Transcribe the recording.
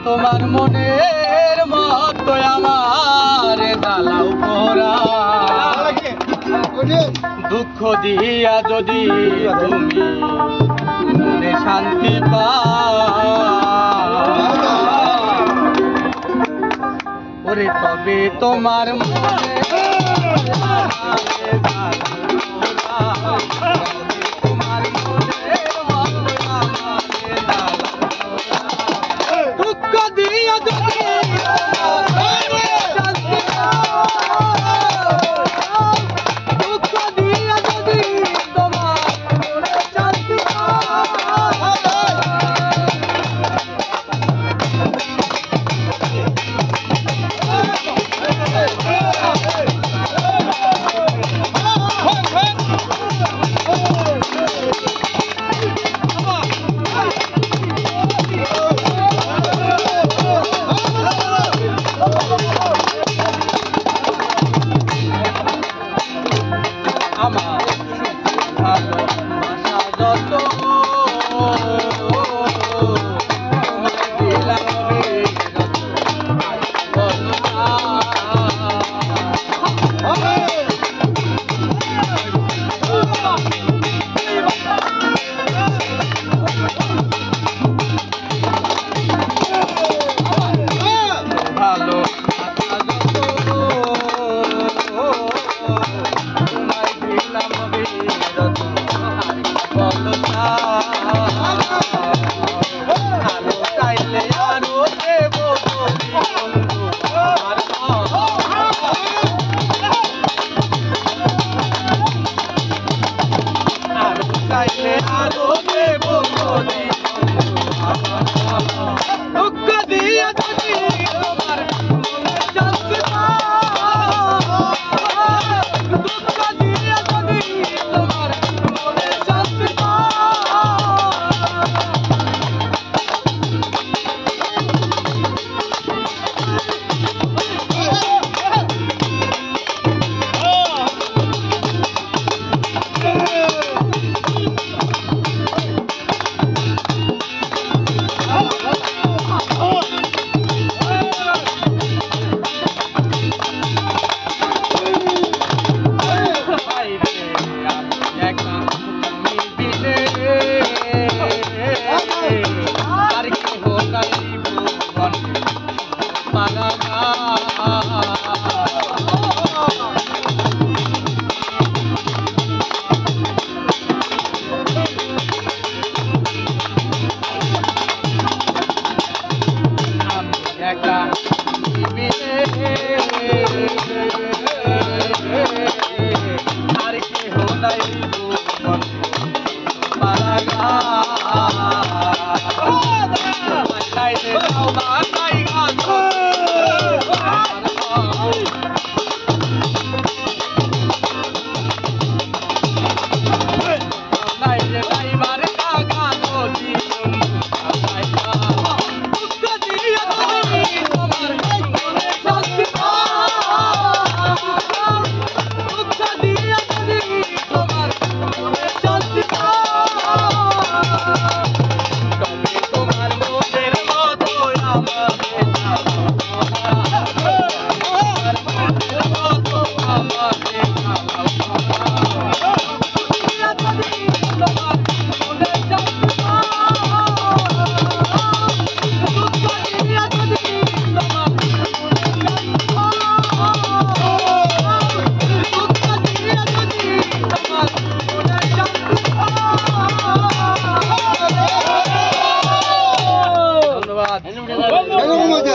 তোমার মনের মতো আমার দালাও পোড়া দুঃখ দিয়া যদি তুমি মনে শান্তি পাও ওরে তবে তোমার মনে তোমার মনের মতো আমার দালাও দুঃখ দিয়া যদি আমার ভালোবাসা যত তোমায় দিলাম বলো ভালো দুঃখ দিয়া যদি তোমার মনে শান্তি পাও দুঃখ দিয়া যদি তোমার মনে শান্তি আর কেহ নাই শান্তি